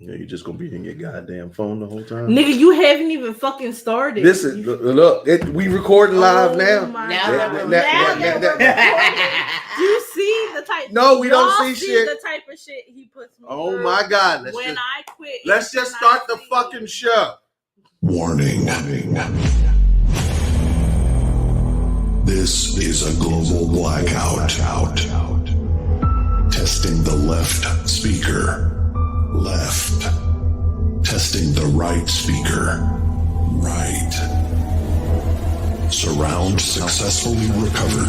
Yeah, you just gonna be in your goddamn phone the whole time, nigga. You haven't even fucking started. This is look. We recording live now. Now do you see the type? No, we don't see shit. The type of shit he puts me Oh my god! I quit, let's just start the fucking show. Warning. This is a global blackout. Testing the left speaker. Left. Testing the right speaker. Right. Surround successfully recovered.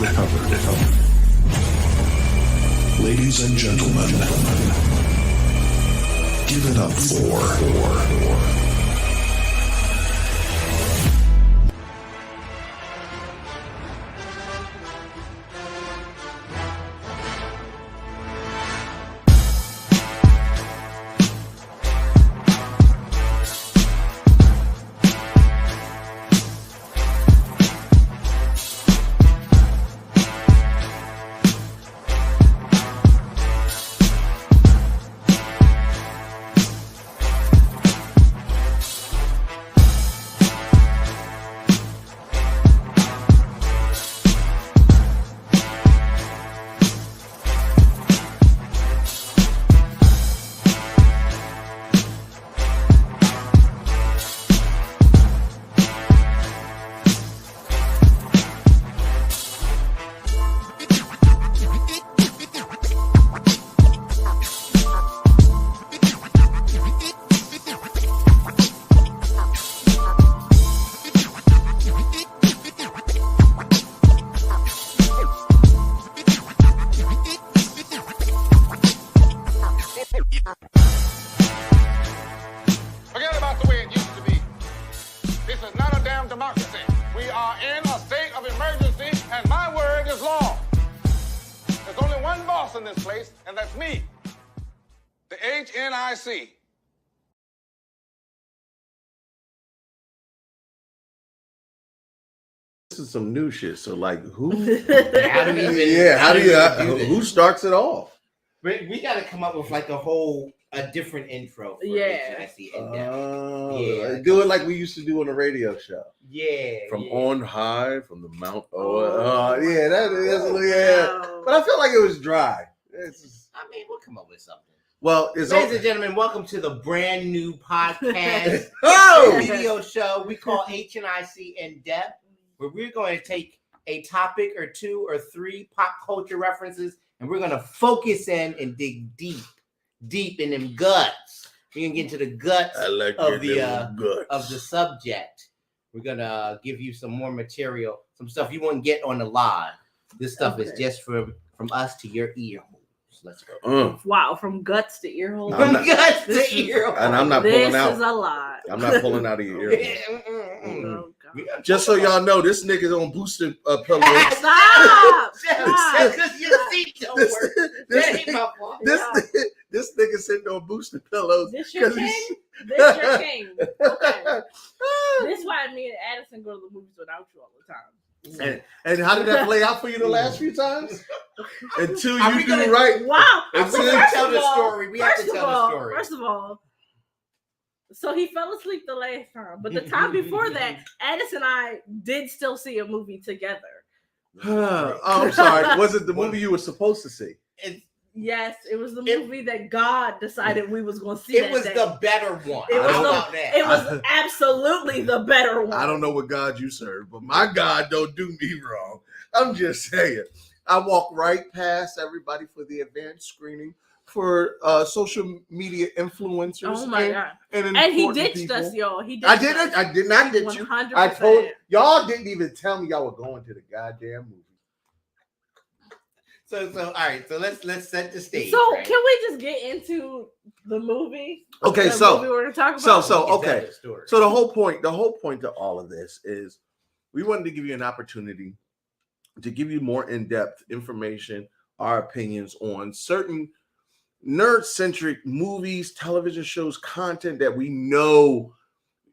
Ladies and gentlemen, give it up for... Forget about the way it used to be. This is not a damn democracy. We are in a state of emergency, and my word is law. There's only one boss in this place, and that's me, the Hnic. This is some new shit. So like, who? Who starts it off? We got to come up with like a different intro. For HNIC do it like we used to do on the radio show. From on high, from the Mount. That is. But I feel like it was dry. We'll come up with something. Well, ladies and gentlemen, welcome to the brand new podcast video show we call HNIC In Depth, where we're going to take a topic or two or three pop culture references, and we're going to focus in and dig deep in them guts. We're going to get into the guts of the subject. We're going to give you some more material, some stuff you won't get on the live. This stuff is just from us to your ear holes. Let's go. Wow, from guts to ear holes. From guts to ear holes. And I'm not pulling out. This is a lot. I'm not pulling out of your ear holes. Just so y'all know, this nigga's on boosted pillows. Stop! Your seat don't work. This nigga sitting on boosted pillows. This your king? This your king. Okay. This is why me and Addison go to the movies without you all the time. And how did that play out for you the last few times? Until you do right. Wow. Until you tell the story. We have to tell the story. First of all, so he fell asleep the last time. But the time before that, Addison and I did still see a movie together. I'm sorry. Was it the movie you were supposed to see? Yes, it was the movie that God decided we was going to see. It was the better one. It was absolutely the better one. I don't know what God you serve, but my God don't do me wrong. I'm just saying. I walk right past everybody for the advanced screening for social media influencers. Oh my God. And he ditched us, y'all. He ditched us. I did not ditch you. 100%. I told y'all didn't even tell me y'all were going to the goddamn movie. So all right. So let's set the stage. So right? can we just get into the movie? Okay, the movie we're gonna talk about. Okay. So the whole point to all of this is we wanted to give you an opportunity to give you more in-depth information, our opinions on certain nerd-centric movies, television shows, content that we know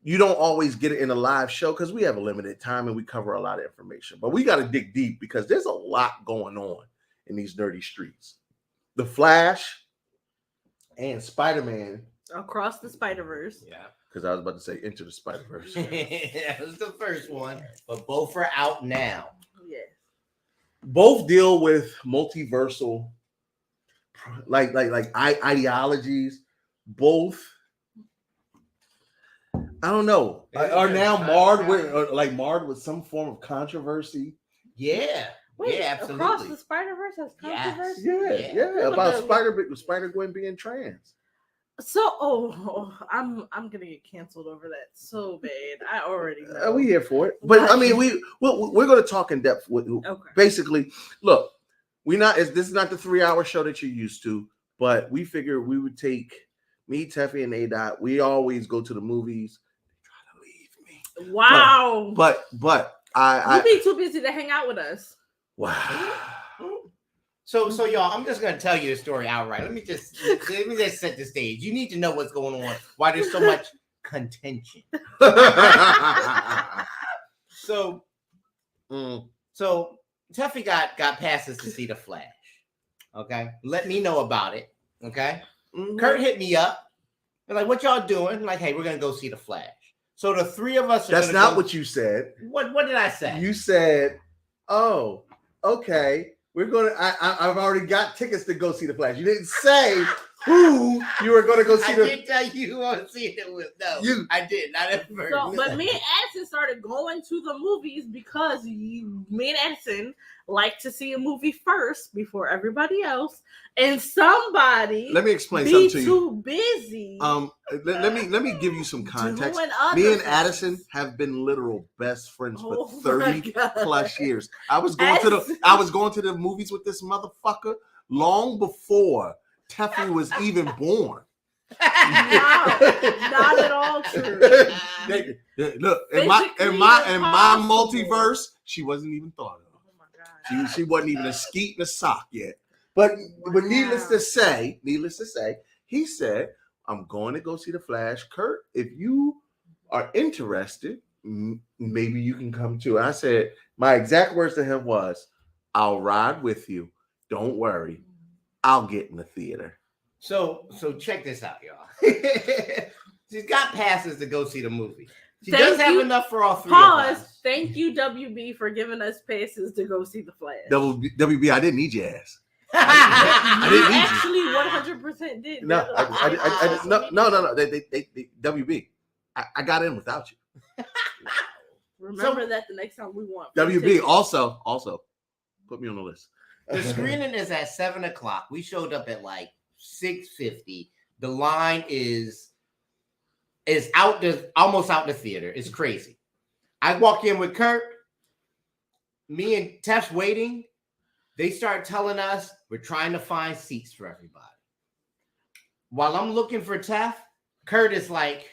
you don't always get it in a live show because we have a limited time and we cover a lot of information. But we got to dig deep because there's a lot going on in these nerdy streets. The Flash and Spider-Man Across the Spider-Verse. Yeah. Because I was about to say Into the Spider-Verse. That was the first one, but both are out now. Yeah. Both deal with multiversal, like ideologies. Both, I don't know, are now marred with some form of controversy. Yeah. Wait, yeah, Across absolutely. the Spider-Verse has controversy? Yeah, Yeah. about Spider-Gwen being trans. So, I'm gonna get canceled over that so bad. I already know. We here for it, but I mean, we're going to talk in depth with. Okay. Basically, look, this is not the 3-hour show that you're used to, but we figured we would take me, Teffy, and A-Dot. We always go to the movies. They try to leave me. Wow. But You'll be too busy to hang out with us. wow. So y'all, I'm just gonna tell you the story outright. Let me just set the stage. You need to know what's going on. Why there's so much contention. So Tuffy got passes to see the Flash. Okay, let me know about it. Okay, Kurt hit me up. They're like, "What y'all doing?" Like, "Hey, we're gonna go see the Flash." So the three of us. That's not what you said. What did I say? You said, "Oh, okay. We're gonna. I've already got tickets to go see the Flash." You didn't say who you were going to go see. I didn't tell you who I was seeing it with. No, I did not at first. So, but me and Addison started going to the movies because me and Addison like to see a movie first before everybody else, and somebody let me explain something to you. Too busy. Let me give you some context. Me and Addison have been literal best friends for 30 plus years. I was going to the movies with this motherfucker long before Teffy was even born. Not at all true. Look, in my multiverse, she wasn't even thought of. Oh my God. She wasn't even a skeet and a sock yet. But needless to say, he said, "I'm going to go see the Flash. Kurt, if you are interested, maybe you can come too." And I said, my exact words to him was, "I'll ride with you. Don't worry. I'll get in the theater." So check this out, y'all. She's got passes to go see the movie. She does have enough for all three of us. Thank you, WB, for giving us passes to go see the Flash. WB, I didn't need your ass. I didn't actually 100% did. No, no. They WB. I got in without you. Remember that the next time we want. WB also put me on the list. The screening is at 7:00. We showed up at like 6:50. The line is almost out the theater. It's crazy. I walk in with Kurt. Me and Teff's waiting. They start telling us we're trying to find seats for everybody. While I'm looking for Teff, Kurt is like,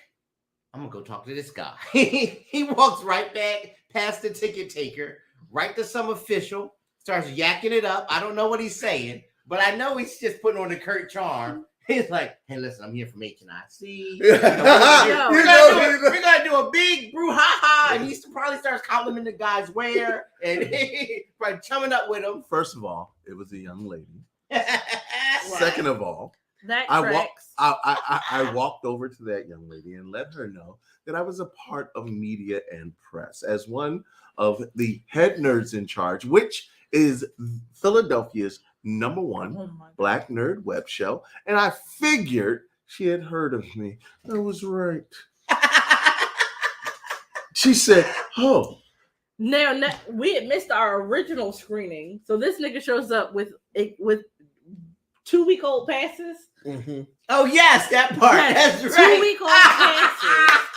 "I'm gonna go talk to this guy." He walks right back past the ticket taker, right to some official, starts yakking it up. I don't know what he's saying, but I know he's just putting on the Kurt charm. He's like, "Hey, listen, I'm here from Hnic. We're gonna do a big brouhaha," and he probably starts complimenting the guy's wear and probably chumming up with him. First of all, it was a young lady. Second of all, I walked over to that young lady and let her know that I was a part of media and press as one of the head nerds in charge, which is Philadelphia's #1 Black nerd web show. And I figured she had heard of me. I was right. She said, "Oh." Now we had missed our original screening, so this nigga shows up with 2-week-old passes. Mm-hmm. Oh yes, that part. Yes, that's right. 2-week-old passes,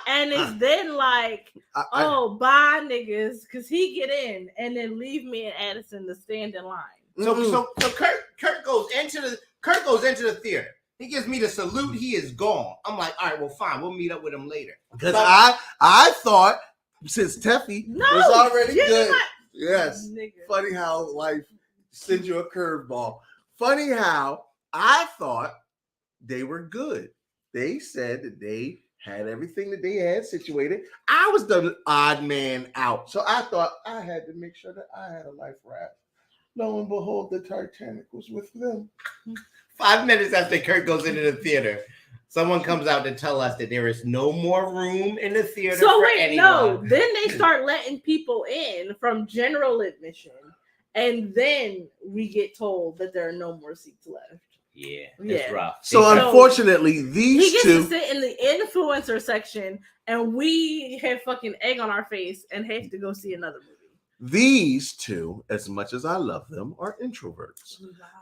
and it's then like, bye niggas, because he get in and then leave me and Addison to stand in line. So Kurt goes into the theater. He gives me the salute. He is gone. I'm like, all right, well, fine. We'll meet up with him later. Because I thought since Teffy was already good. Yes. Nigga. Funny how life sends you a curveball. Funny how I thought they were good. They said that they had everything that they had situated. I was the odd man out. So I thought I had to make sure that I had a life raft. Lo and behold, the Titanic was with them. 5 minutes after Kurt goes into the theater, Someone comes out to tell us that there is no more room in the theater So for wait, anyone. no. Then they start letting people in from general admission, and then we get told that there are no more seats left. Yeah, it's Yeah. rough. So unfortunately, He these gets two. to sit in the influencer section, and we have fucking egg on our face and have to go see another movie. These two, as much as I love them, are introverts.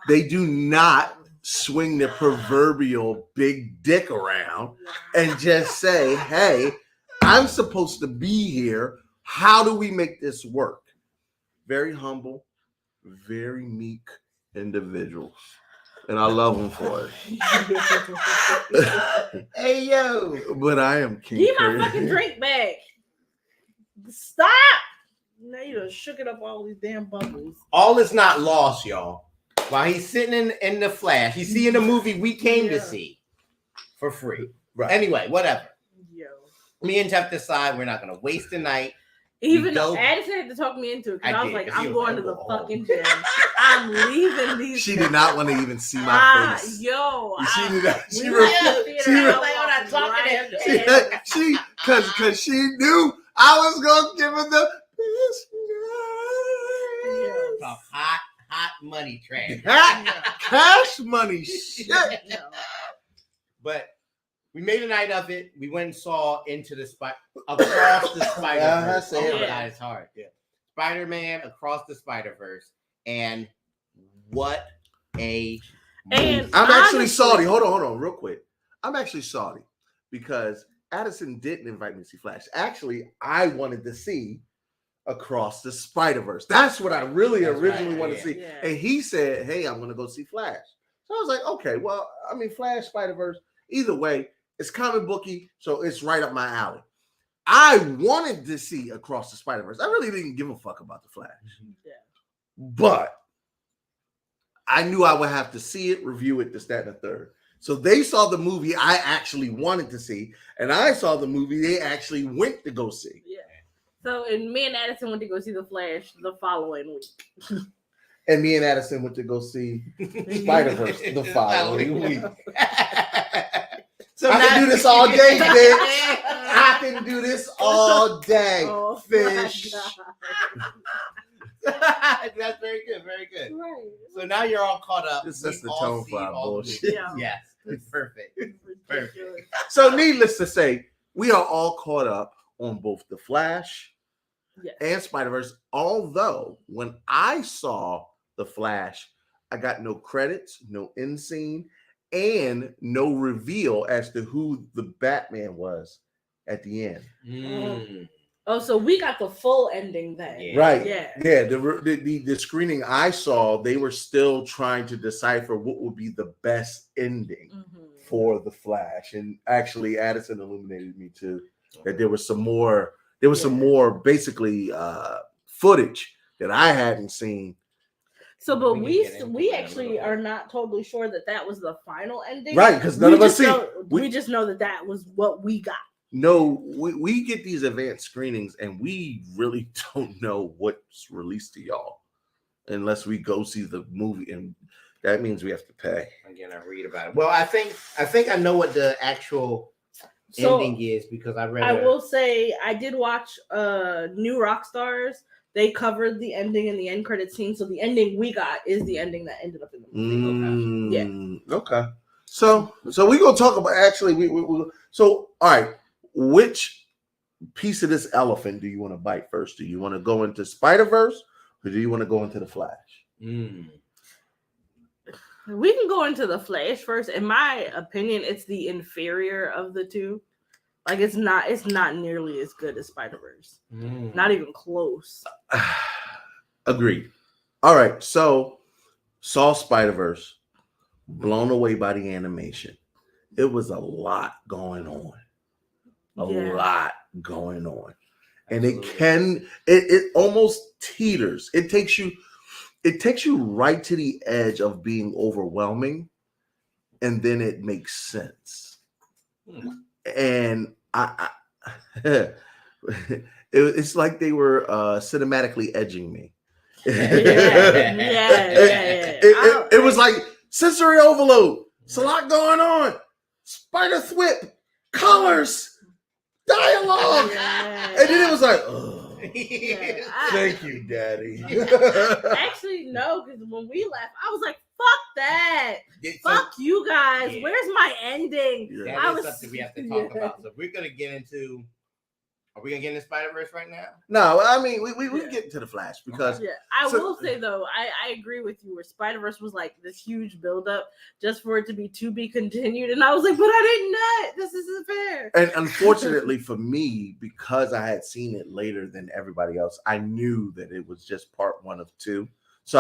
They do not swing the proverbial big dick around and just say, hey, I'm supposed to be here. How do we make this work? Very humble, very meek individuals. And I love them for it. Hey, yo. But I am King Give my Curtis. fucking drink back. Stop. Now you done shook it up all these damn bubbles. All is not lost, y'all. While he's sitting in the Flash, he's seeing the movie we came to see for free. Right. Anyway, whatever. Yo. Me and Jeff decide we're not going to waste the night. Even You though go- Addison had to talk me into it, because I I was did, like, 'cause I'm you going was to the like, fucking gym. I'm leaving these. She did not want to even see my face. Yo. She did not. She we re- left the theater, she I re- was like, I'm not talking to him. right she because she knew I was gonna give her the Some hot money trash. cash money shit. No. But we made a night of it. We went and saw Across the Spider-Verse. say it right. God, it's hard. Yeah. Spider-Man Across the Spider-Verse. And what a And movie. I'm actually honestly- salty. Hold on, real quick. I'm actually salty because Addison didn't invite me to see Flash. Actually, I wanted to see Across the Spider-Verse. That's what I really That's originally right, wanted yeah. to see. Yeah. And he said, hey, I'm going to go see Flash. So I was like, okay, well, I mean, Flash, Spider-Verse, either way, it's comic booky, so it's right up my alley. I wanted to see Across the Spider-Verse. I really didn't give a fuck about the Flash. Yeah. But I knew I would have to see it, review it, this, that, and the third. So they saw the movie I actually wanted to see, and I saw the movie they actually went to go see. Yeah. So, and me and Addison went to go see The Flash the following week. And me and Addison went to go see Spider-Verse the following week. So I now- can do this all day, bitch. I can do this all day, Oh, fish. my God. That's very good, very good. Right. So now you're all caught up. This sets We the all tone see for our all the bullshit. movies. Yeah. Yes, it's perfect. Ridiculous. So needless to say, we are all caught up on both The Flash Yes. and Spider-Verse. Although when I saw The Flash, I got no credits, no end scene, and no reveal as to who the Batman was at the end. Mm. Oh, so we got the full ending then. Yeah. Right. Yeah. Yeah. The screening I saw, they were still trying to decipher what would be the best ending Mhm. for The Flash. And actually, Addison illuminated me too that there was some more. There was some more basically footage that I hadn't seen. So, but We can get into we that a actually little bit. are not totally sure that was the final ending. Right, because none of us see. We just know that was what we got. No, we get these advanced screenings and we really don't know what's released to y'all unless we go see the movie, and that means we have to pay. Again, I read about it. Well, I think I know what the actual So ending is because I read. I will say I did watch New Rockstars. They covered the ending in the end credit scene. So the ending we got is the ending that ended up in the movie. Okay. So we gonna talk about actually. We so all right. Which piece of this elephant do you want to bite first? Do you want to go into Spider-Verse or do you want to go into the Flash? Mm. We can go into the Flash first. In my opinion, it's the inferior of the two. Like it's not nearly as good as Spider-Verse. Mm. Not even close. Agreed. All right. So saw Spider-Verse, blown away by the animation. It was a lot going on. Lot going on. And it almost teeters. It takes you right to the edge of being overwhelming, and then it makes sense. And it's like they were cinematically edging me. Yeah. It was like sensory overload. It's a lot going on. Spider Thwip, colors, dialogue. Yeah. And then it was like, oh, Yeah, thank you, Daddy. Actually, no, because when we left, I was like, fuck that. So Fuck you guys. Yeah. Where's my ending? Yeah. that I is was- something we have to talk Yeah. about. So we're gonna get into. Are we gonna get into Spider-Verse right now? No, I mean, we Yeah. get into the Flash because Yeah, I So- will say though, I agree with you. Where Spider-Verse was like this huge buildup just for it to be continued, and I was like, but I didn't know. This isn't fair. and unfortunately for me, because I had seen it later than everybody else, I knew that it was just part 1 of 2. So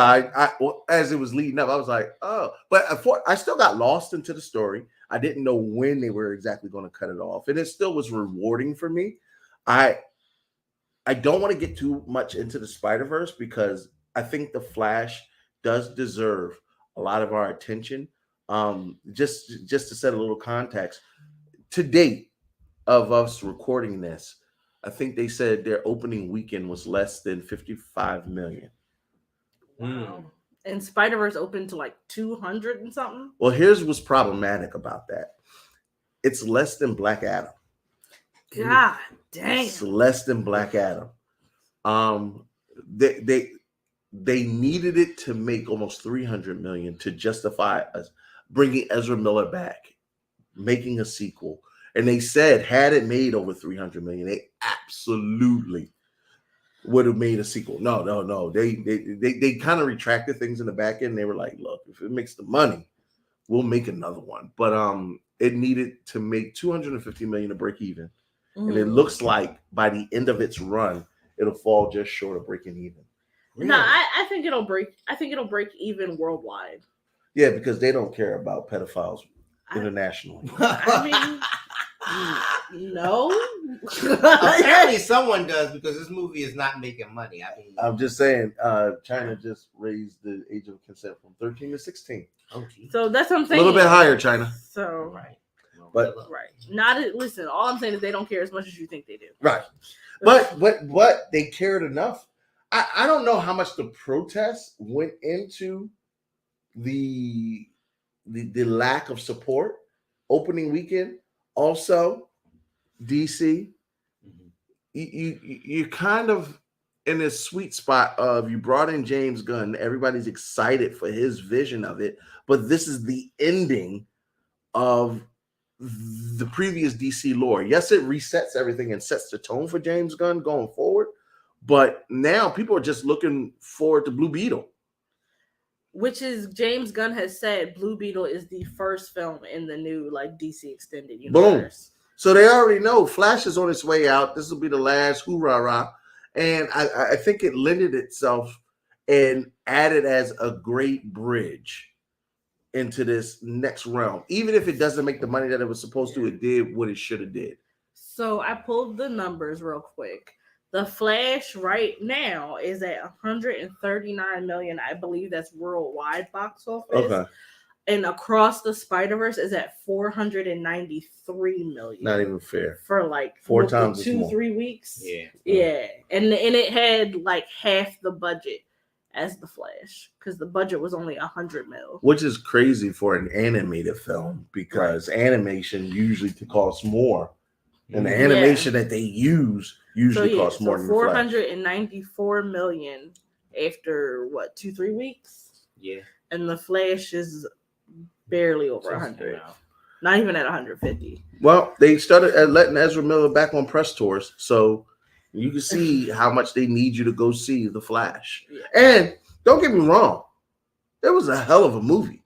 well, as it was leading up, I was like, oh, but I still got lost into the story. I didn't know when they were exactly going to cut it off, and it still was rewarding for me. I don't want to get too much into the Spider-Verse because I think the Flash does deserve a lot of our attention. Just to set a little context, to date of us recording this, I think they said their opening weekend was less than 55 million. Wow. And Spider-Verse opened to like 200 and something. Well, here's what's problematic about that. It's less than Black Adam. God damn. It's less than Black Adam. They needed it to make almost 300 million to justify us bringing Ezra Miller back, making a sequel. And they said, had it made over 300 million, they absolutely would have made a sequel. No. They kind of retracted things in the back end. They were like, look, if it makes the money, we'll make another one. But it needed to make 250 million to break even. And it looks like by the end of its run, it'll fall just short of breaking even. No, I think it'll break. I think it'll break even worldwide. Yeah, because they don't care about pedophiles internationally. I mean, no. Apparently, someone does because this movie is not making money. I mean, I'm just saying, China just raised the age of consent from 13 to 16. oh, geez. So that's what I'm A saying. little bit higher, China. So Right. But- right. Listen, all I'm saying is they don't care as much as you think they do. Right. But they cared enough. I don't know how much the protests went into the lack of support opening weekend. Also, DC, you kind of in this sweet spot of you brought in James Gunn. Everybody's excited for his vision of it, but this is the ending of the previous DC lore. Yes, it resets everything and sets the tone for James Gunn going forward, but now people are just looking forward to Blue Beetle. Which is James Gunn has said Blue Beetle is the first film in the new like DC extended universe. So they already know Flash is on its way out. This will be the last hoorah. And I think it lended itself and added as a great bridge into this next realm. Even if it doesn't make the money that it was supposed to, it did what it should have did. So I pulled the numbers real quick. The Flash right now is at 139 million. I believe that's worldwide box office. Okay. And Across the Spider-Verse is at 493 million. Not even fair. For like 4 times as 2-3 more. weeks. Yeah. Yeah. And it had like half the budget as the Flash because the budget was only 100 mil. Which is crazy for an animated film because animation usually costs more. And the animation that they use usually costs more than the Flash. 494 million after what 2-3 weeks. Yeah. And the Flash is barely over 100. Not even at 150. Well, they started letting Ezra Miller back on press tours, so you can see how much they need you to go see The Flash. Yeah. And don't get me wrong, it was a hell of a movie.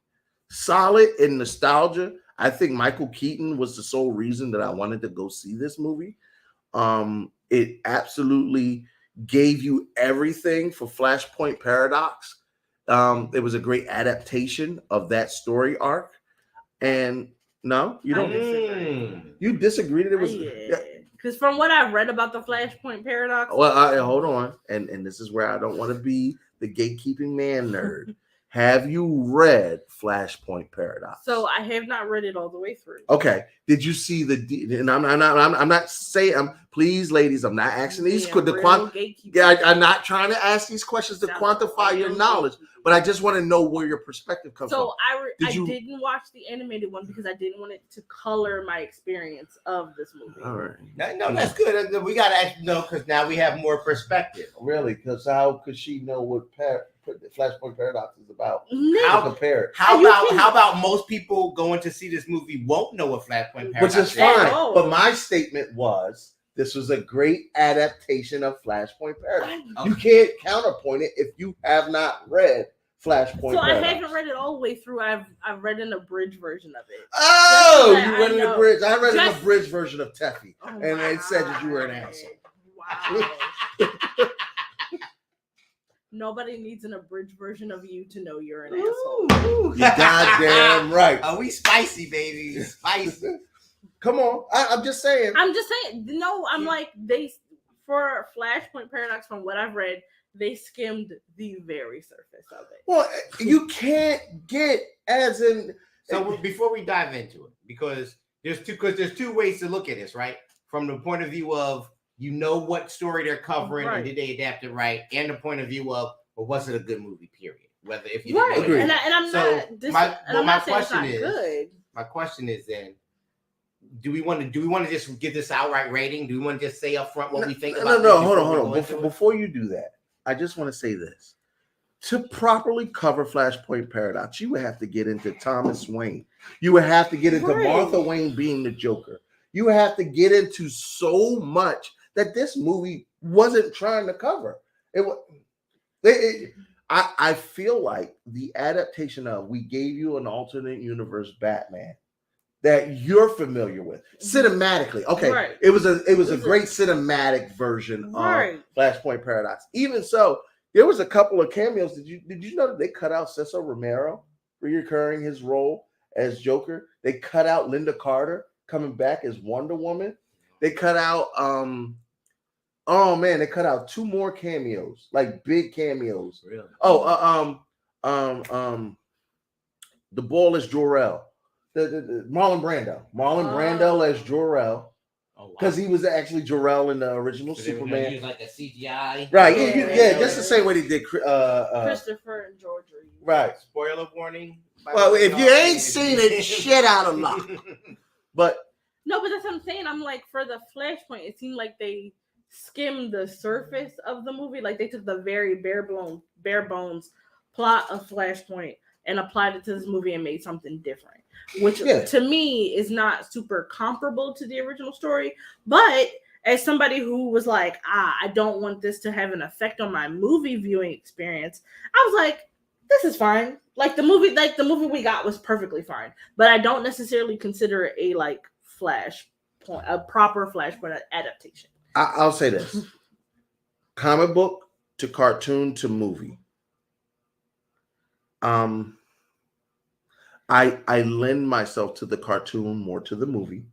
Solid in nostalgia. I think Michael Keaton was the sole reason that I wanted to go see this movie. It absolutely gave you everything for Flashpoint Paradox. It was a great adaptation of that story arc. And no, you don't. You disagreed that it was. Because from what I've read about the Flashpoint Paradox, Well, hold on, and this is where I don't want to be the gatekeeping man nerd. Have you read Flashpoint Paradox? So I have not read it all the way through. Okay. Did you see and I'm not saying, please, ladies, I'm not asking these I'm not trying to ask these questions to quantify your knowledge, but I just want to know where your perspective comes from. So I didn't watch the animated one because I didn't want it to color my experience of this movie. All right. No, that's good. We gotta actually know because now we have more perspective. Really? Because how could she know what Flashpoint Paradox is about? How compare it? How about most people going to see this movie won't know what Flashpoint Paradox Which is fine. But my statement was this was a great adaptation of Flashpoint Paradox. Okay. You can't counterpoint it if you have not read Flashpoint So Paradox. I haven't read it all the way through. I've read an abridged version of it. Oh, Just so you read an abridged. I read an Just- abridged version of Teffy, Oh, and it said that you were an asshole. Wow. Nobody needs an abridged version of you to know you're an asshole. You goddamn right. Are we spicy, baby? Spicy. Come on. I'm just saying. No, I'm like, for Flashpoint Paradox, from what I've read, they skimmed the very surface of it. Well, you can't get as in. So before we dive into it, because there's two ways to look at this, right? From the point of view of what story they're covering and did they adapt it right, and the point of view of, well, was it a good movie? Period. Whether if you didn't Agree. And I'm not saying it's not good. My question is then, do we want to just give this outright rating? Do we want to just say up front what we think about No, hold on. Before you do that, I just want to say this. To properly cover Flashpoint Paradox, you would have to get into Thomas Wayne. You would have to get into Martha Wayne being the Joker. You would have to get into so much that this movie wasn't trying to cover. I feel like the adaptation of we gave you an alternate universe Batman that you're familiar with cinematically. Okay, Right. it was a great cinematic version of Flashpoint Paradox. Even so, there was a couple of cameos. Did you know that they cut out Cesar Romero reoccurring his role as Joker? They cut out Linda Carter coming back as Wonder Woman. They cut out they cut out two more cameos, like big cameos. Really? The ball is Jor-El. The Marlon Brando as Jor-El. Because he was actually Jor-El in the original Superman. Use like a CGI. Right. Yeah, just the same way they did Christopher and George. Right. Spoiler warning. Well, if you ain't seen it, shit out of luck. But no, but that's what I'm saying. I'm like, for the Flashpoint, it seemed like they skimmed the surface of the movie. Like they took the very bare bones plot of Flashpoint and applied it to this movie and made something different, which to me is not super comparable to the original story. But as somebody who was like, I don't want this to have an effect on my movie viewing experience, I was like, this is fine. Like the movie we got was perfectly fine. But I don't necessarily consider it a proper Flashpoint adaptation. I'll say this: comic book to cartoon to movie. I lend myself to the cartoon more to the movie,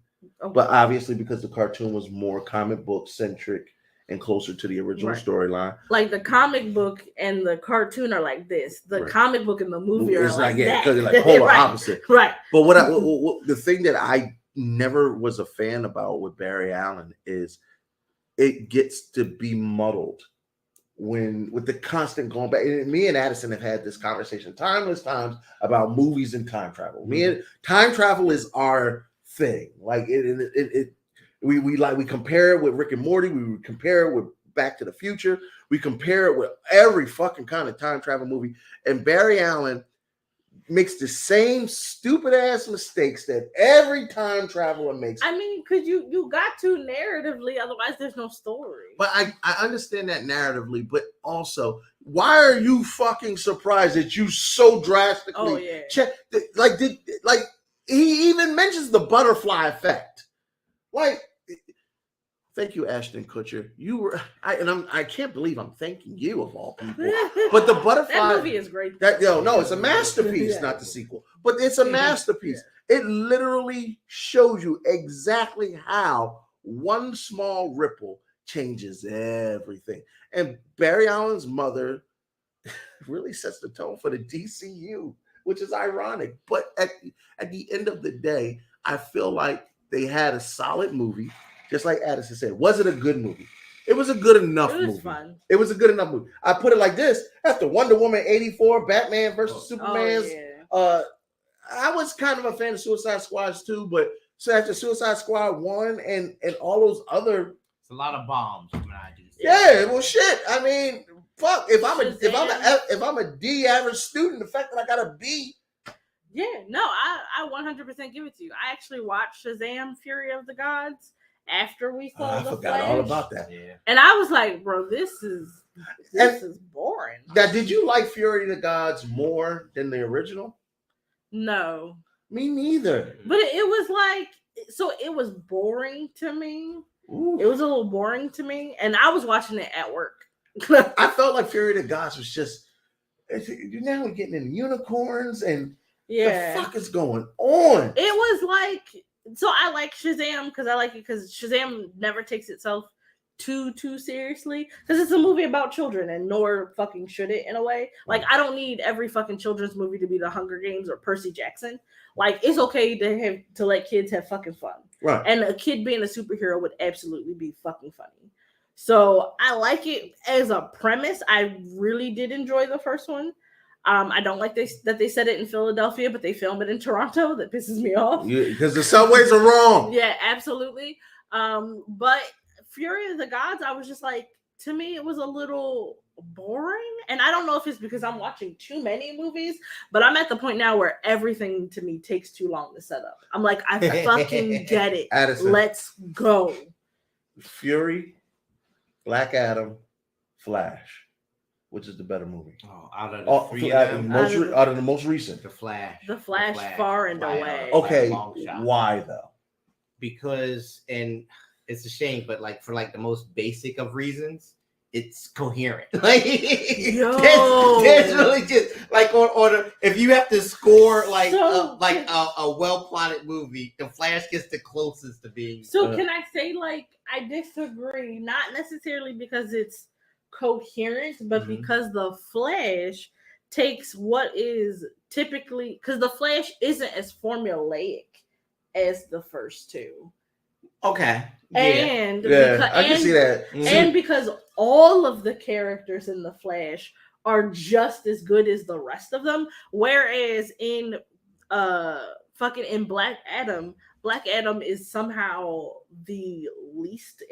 but obviously because the cartoon was more comic book centric and closer to the original storyline. Like the comic book and the cartoon are like this. The comic book and the movie are like that. Because they're like polar opposite. Right. But the thing that I never was a fan about with Barry Allen is it gets to be muddled with the constant going back. And me and Addison have had this conversation timeless times about movies and time travel. Me and time travel is our thing. Like we compare it with Rick and Morty. We compare it with Back to the Future. We compare it with every fucking kind of time travel movie. And Barry Allen makes the same stupid ass mistakes that every time traveler makes. I mean, because you got to narratively, otherwise there's no story. But I understand that narratively, but also, why are you fucking surprised that you so drastically check? He even mentions the butterfly effect. Like, thank you, Ashton Kutcher. I can't believe I'm thanking you of all people. But the butterfly that movie is great. It's a masterpiece, not the sequel. But it's a masterpiece. It literally shows you exactly how one small ripple changes everything. And Barry Allen's mother really sets the tone for the DCU, which is ironic. But at the end of the day, I feel like they had a solid movie, just like Addison said. Was it a good movie? It was a good enough It was movie. fun. It was a good enough movie. I put it like this: after Wonder Woman 84, Batman versus Superman's. Oh, yeah. I was kind of a fan of Suicide Squads too, but so after Suicide Squad 1 and all those other, It's a lot of bombs coming out of DC. yeah, well, shit. I mean, fuck. If I'm a D average student, the fact that I got a B. Yeah, no, I 100% give it to you. I actually watched Shazam: Fury of the Gods after we saw I the forgot Flash, all about that. Yeah. and I was like, bro, this is boring. Now, did you like Fury of the Gods more than the original? No, Me neither. but it was like, so it was boring to me. Ooh. It was a little boring to me, and I was watching it at work. I felt like Fury of the Gods was just, you're now getting in unicorns and Yeah, the fuck is going on? it was like, so I like Shazam because I like it because Shazam never takes itself too seriously, because it's a movie about children, and nor fucking should it, in a way. Like, I don't need every fucking children's movie to be The Hunger Games or Percy Jackson. Like, it's okay to let kids have fucking fun, Right. and a kid being a superhero would absolutely be fucking funny. So I like it as a premise. I really did enjoy the first one. I don't like that they said it in Philadelphia, but they film it in Toronto. That pisses me off. Because the subways are wrong. Yeah, absolutely. But Fury of the Gods, I was just like, to me, it was a little boring. And I don't know if it's because I'm watching too many movies, but I'm at the point now where everything to me takes too long to set up. I'm like, I fucking get it. Addison. Let's go. Fury, Black Adam, Flash. Which is the better movie? Oh, out of the three of them, out of the most recent. The Flash. The Flash far and by away. a Okay, long shot. why though? Because, and it's a shame, but like for like the most basic of reasons, it's coherent. Like there's really just like on if you have to score like a well plotted movie, the Flash gets the closest to being. So can I say, like, I disagree, not necessarily because it's coherent, but because the Flash takes what is typically, because the Flash isn't as formulaic as the first two. Okay. And I can see that. And because all of the characters in the Flash are just as good as the rest of them, whereas in in Black Adam is somehow the least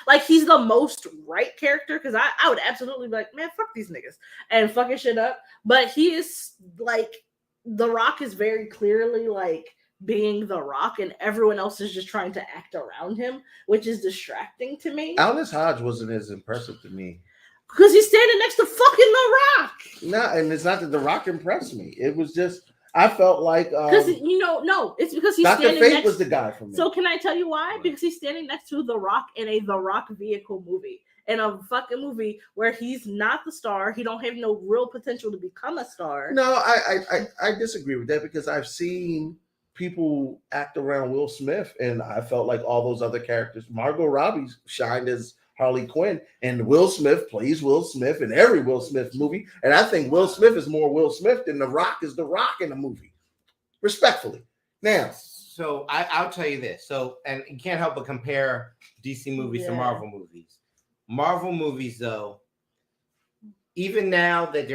like, he's the most right character, because I would absolutely be like, man, fuck these niggas and fucking shit up. But he is like, The Rock is very clearly like being The Rock, and everyone else is just trying to act around him, which is distracting to me. Aldous Hodge wasn't as impressive to me. Because he's standing next to fucking The Rock. No, and it's not that The Rock impressed me. It was just, I felt like because no, it's because he's Dr. standing Fate next. was the guy for me. So can I tell you why? Because he's standing next to The Rock in a The Rock vehicle movie, in a fucking movie where he's not the star. He don't have no real potential to become a star. No, I disagree with that, because I've seen people act around Will Smith, and I felt like all those other characters. Margot Robbie shined as Harley Quinn, and Will Smith plays Will Smith in every Will Smith movie. And I think Will Smith is more Will Smith than The Rock is The Rock in the movie. Respectfully. Now, so I'll tell you this. So, and you can't help but compare DC movies to Marvel movies. Marvel movies, though, even now that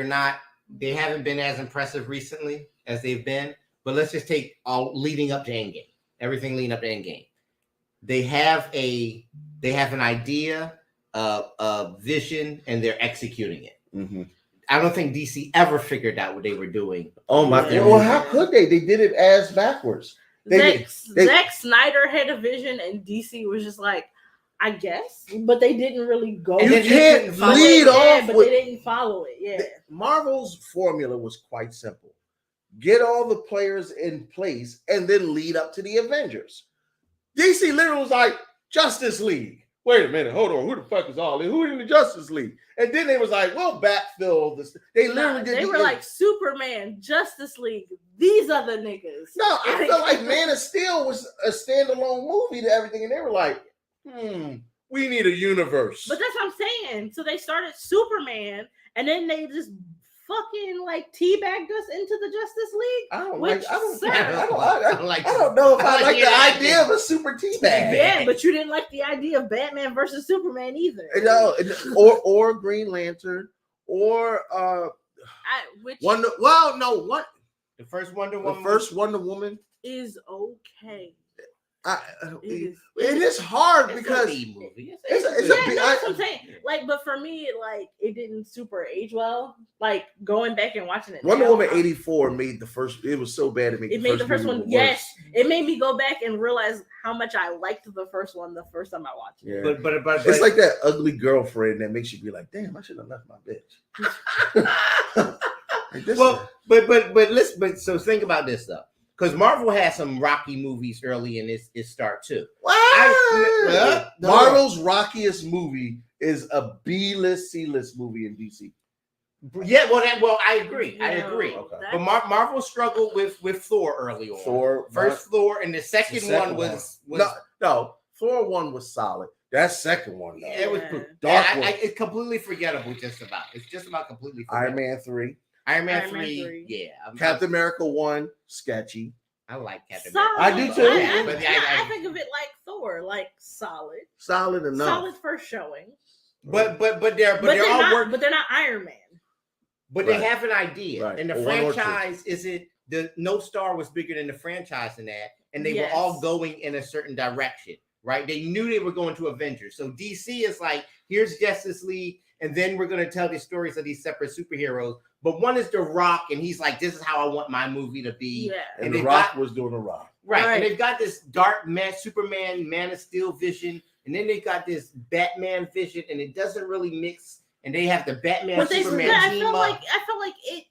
they haven't been as impressive recently as they've been. But let's just take all leading up to Endgame. Everything leading up to Endgame. They have an idea, a vision, and they're executing it. mm-hmm. I don't think DC ever figured out what they were doing. Oh my God! Well, how could they? They did it ass backwards. Zack Snyder had a vision, and DC was just like, I guess, but they didn't really go. You can't lead off, but they didn't follow it. Yeah, Marvel's formula was quite simple. Get all the players in place and then lead up to the Avengers. DC literally was like, Justice League. Wait a minute, hold on. Who the fuck is all in? Who in the Justice League? And then they was like, we'll backfill this. They literally did. They were like, Superman, Justice League. These other niggas. No, I feel like Man of Steel was a standalone movie to everything. And they were like, we need a universe. But that's what I'm saying. So they started Superman, and then they just fucking like teabagged us into the Justice League. I don't Which, sir, sir, I don't know if I like the idea of a super teabag. Yeah, but you didn't like the idea of Batman versus Superman either. No, or Green Lantern, or what? The first Wonder The Woman. first Wonder Woman is okay. It is hard because it's a B movie. it's a B. That's what I'm saying. Like, but for me, like, it didn't super age well. Like going back and watching it. Wonder now, Woman 84 made the first. It was so bad it made the first one. Yes, it made me go back and realize how much I liked the first one the first time I watched it. Yeah. But it's like that ugly girlfriend that makes you be like, damn, I should have left my bitch. But so think about this though. Because Marvel had some Rocky movies early in its start too. Marvel's rockiest movie is a B-list, C-list movie in DC. Yeah, well, I agree. I agree. Okay. But Marvel struggled with Thor early on. Thor, and the second one was no. Thor 1 was solid. That second one, though, it was dark. It's completely forgettable. It's just about completely forgettable. Iron Man 3. Iron Man 3, yeah. Captain America 1, sketchy. I like Captain America. I do too. I think of it like Thor, like solid. Solid enough. Solid first showing. But they're all working. But they're not Iron Man. But they have an idea. Right. And the franchise no star was bigger than the franchise in that. And they were all going in a certain direction. Right? They knew they were going to Avengers. So DC is like, here's Justice League, and then we're going to tell the stories of these separate superheroes. But one is The Rock, and he's like, this is how I want my movie to be. Yeah. And The Rock was doing The Rock. Right. And they've got this dark Superman, Man of Steel vision, and then they got this Batman vision, and it doesn't really mix. And they have the Batman Superman team up. I feel like it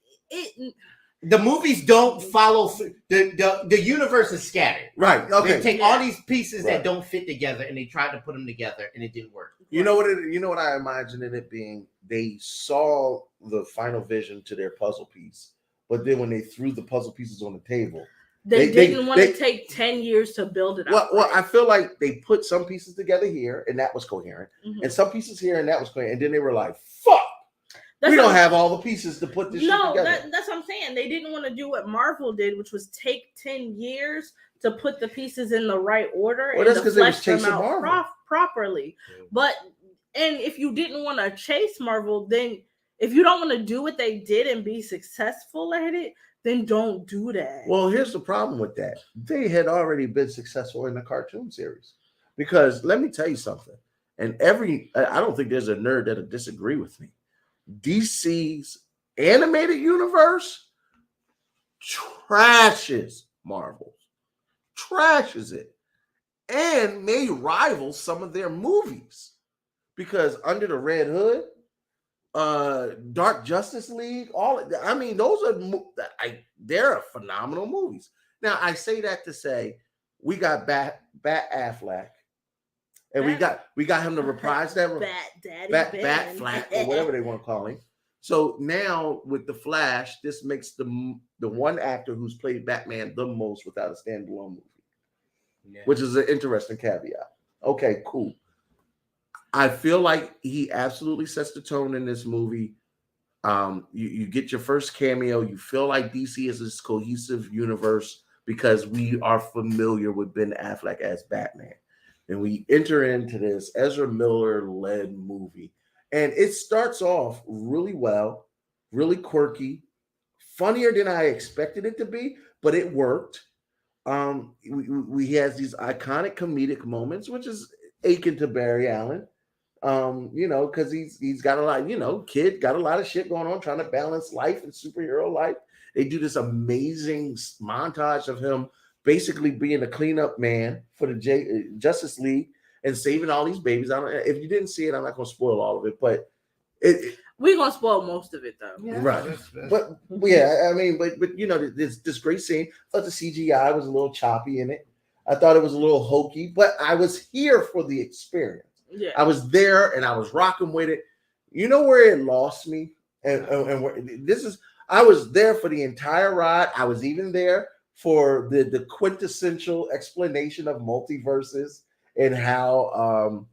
the movies don't follow through. The universe is scattered. Right. Okay. They take all these pieces that don't fit together, and they tried to put them together, and it didn't work. You know what I imagine it being? They saw the final vision to their puzzle piece, but then when they threw the puzzle pieces on the table, they didn't want to take 10 years to build it up. Well, I feel like they put some pieces together here, and that was coherent, and some pieces here, and that was coherent, and then they were like, "Fuck." We don't have all the pieces to put this shit together. That's what I'm saying. They didn't want to do what Marvel did, which was take 10 years to put the pieces in the right order and to flesh them out properly. And if you didn't want to chase Marvel, then if you don't want to do what they did and be successful at it, then don't do that. Well, here's the problem with that. They had already been successful in the cartoon series. Because let me tell you something. And I don't think there's a nerd that'll disagree with me. DC's animated universe trashes Marvel, trashes it, and may rival some of their movies because Under the Red Hood, Dark Justice League, those are they're phenomenal movies. Now I say that to say we got Bat Affleck. And we got him to reprise that Bat Flat or whatever they want to call him. So now with the Flash, this makes the one actor who's played Batman the most without a standalone movie, which is an interesting caveat. Okay, cool. I feel like he absolutely sets the tone in this movie. You get your first cameo. You feel like DC is this cohesive universe because we are familiar with Ben Affleck as Batman. And we enter into this Ezra Miller-led movie. And it starts off really well, really quirky, funnier than I expected it to be, but it worked. We has these iconic comedic moments, which is akin to Barry Allen. Because he's got a lot, kid got a lot of shit going on, trying to balance life and superhero life. They do this amazing montage of him basically being a cleanup man for the Justice League and saving all these babies. If you didn't see it, I'm not going to spoil all of it, but we're going to spoil most of it though. Yeah. Right. But this great scene. I thought the CGI was a little choppy in it. I thought it was a little hokey, but I was here for the experience. Yeah. I was there and I was rocking with it. You know where it lost me? And I was there for the entire ride. I was even there for the quintessential explanation of multiverses and how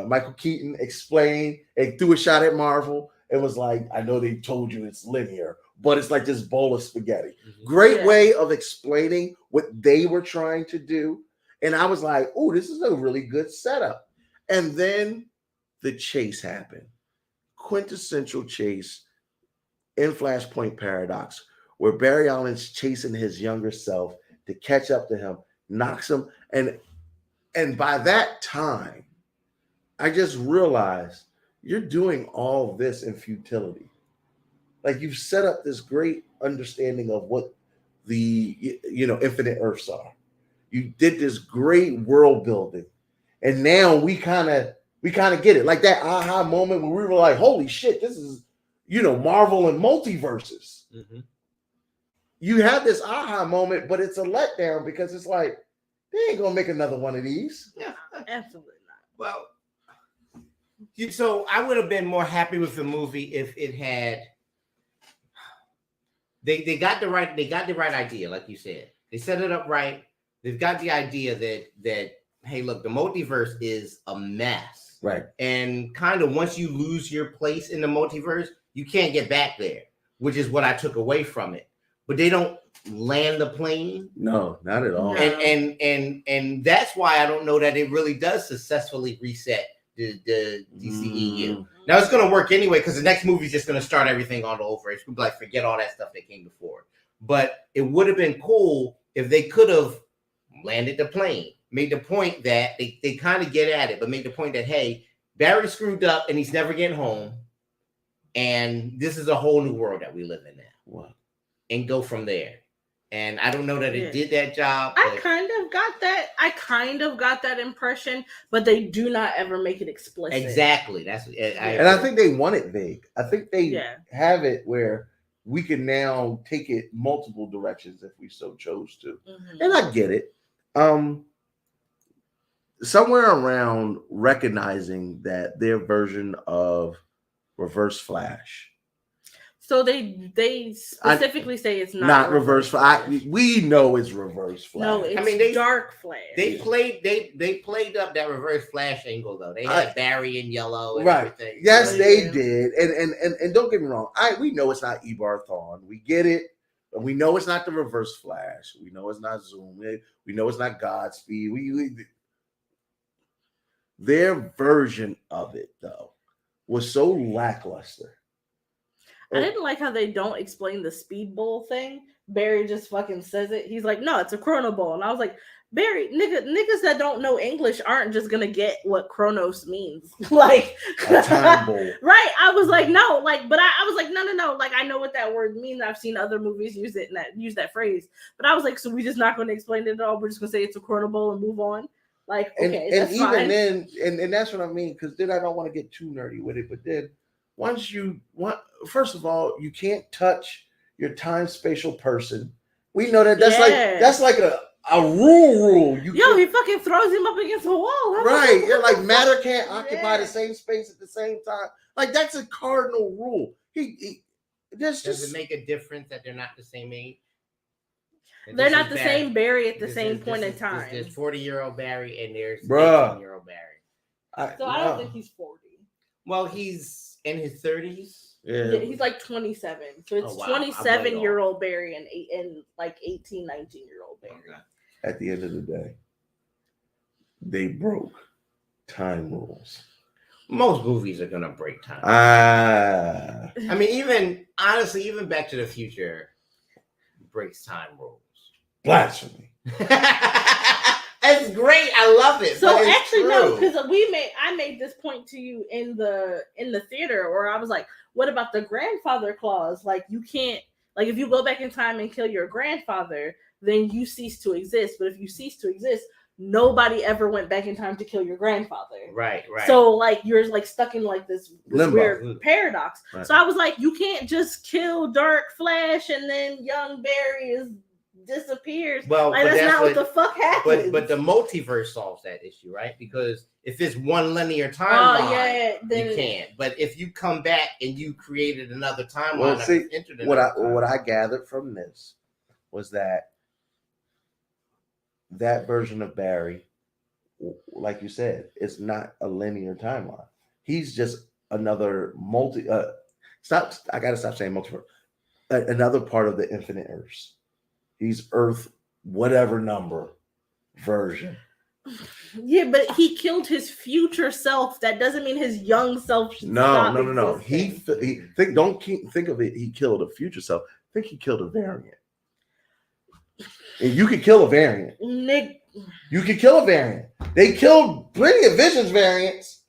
Michael Keaton explained and threw a shot at Marvel and was like, I know they told you it's linear, but it's like this bowl of spaghetti. Mhm. Great Yeah. way of explaining what they were trying to do. And I was like, oh, this is a really good setup. And then the chase happened. Quintessential chase in Flashpoint Paradox, where Barry Allen's chasing his younger self to catch up to him, knocks him. And by that time, I just realized you're doing all this in futility. Like you've set up this great understanding of what the infinite Earths are. You did this great world building, and now we kind of get it. Like that aha moment when we were like, "Holy shit, this is Marvel and multiverses." Mhm. You have this aha moment, but it's a letdown because it's like they ain't gonna make another one of these. Yeah. Absolutely not. Well, so I would have been more happy with the movie if it had. They got the right idea, like you said. They set it up right. They've got the idea that hey, look, the multiverse is a mess, Right. and kind of once you lose your place in the multiverse, you can't get back there, which is what I took away from it. But they don't land the plane. No, not at all. No. And that's why I don't know that it really does successfully reset the DCEU. Now it's going to work anyway because the next movie is just going to start everything all over. It's going to be like forget all that stuff that came before. But it would have been cool if they could have landed the plane, made the point that they kind of get at it, but made the point that hey, Barry screwed up and he's never getting home, and this is a whole new world that we live in now. Wow. And go from there. And I don't know that Yeah. it did that job. I kind of got that impression, but they do not ever make it explicit. Exactly. That's And I think they want it vague. I think they Yeah. have it where we can now take it multiple directions if we so chose to. Mhm. And I get it. Somewhere around recognizing that their version of Reverse Flash, So they specifically say it's not Reverse Flash. We know it's Reverse Flash. No, it's they- Dark Flash. they played up that Reverse Flash angle though. They had Barry in yellow and Right. everything. Yes, So, they yeah. did. And don't get me wrong. We know it's not Ebar Thawne. We get it. But we know it's not the Reverse Flash. We know it's not Zoom. We know it's not Godspeed. Their version of it though was so lackluster. I didn't like how they don't explain the speed bull thing. Barry just fucking says it. He's like, no, it's a chrono ball. And I was like, Barry, niggas that don't know English aren't just gonna get what Chronos means. Like A time bowl. right. I was like, no, but I was like, no. Like, I know what that word means. I've seen other movies use that phrase. But I was like, so we're just not gonna explain it at all. We're just gonna say it's a chrono bowl and move on. Like, okay, And that's even fine. then, and that's what I mean, because then I don't want to get too nerdy with it. But then first of all, you can't touch your time spatial person. We know that's like a rule. He fucking throws him up against the wall. Right. You're like matter can't Yeah. occupy the same space at the same time. Like that's a cardinal rule. Does Does it make a difference that they're not the same age? And They're this not is the Barry. same Barry at the This same is- point this in is- time. There's 40-year-old Barry and there's Bruh. 18-year-old Barry. So I don't think he's 40. Well, he's in his 30s. Yeah, he's like 27. So it's Oh, wow. I'm way 27-year-old Barry and like 18, 19-year-old Barry. Okay. At the end of the day, they broke time rules. Most movies are gonna break time. I mean, even Back to the Future breaks time rules. blasphemy. It's great. I love it. So but it's actually true. no, because I made this point to you in the theater where I was like, what about the grandfather clause? Like you can't, like if you go back in time and kill your grandfather, then you cease to exist. But if you cease to exist, nobody ever went back in time to kill your grandfather. Right. So like you're like stuck in like this Limbo. weird paradox. Right. So I was like, you can't just kill Dark Flash and then young Barry disappears. Well, Like but that's that's not what the fuck happens. But the multiverse solves that issue, right? Because if it's one linear timeline, then you can't. But if you come back and you created another timeline, Well, see, entered what another I timeline. gathered from this was that version of Barry, like you said, is not a linear timeline. He's just another Stop. I gotta stop saying multiverse. Another part of the infinite Earths. He's Earth, whatever number version. Yeah, but he killed his future self. That doesn't mean his young self should stop No. existing. Think of it. He killed a future self. Think he killed a variant. And you could kill a variant. Hnic. You could kill a variant. They killed plenty of Vision's variants.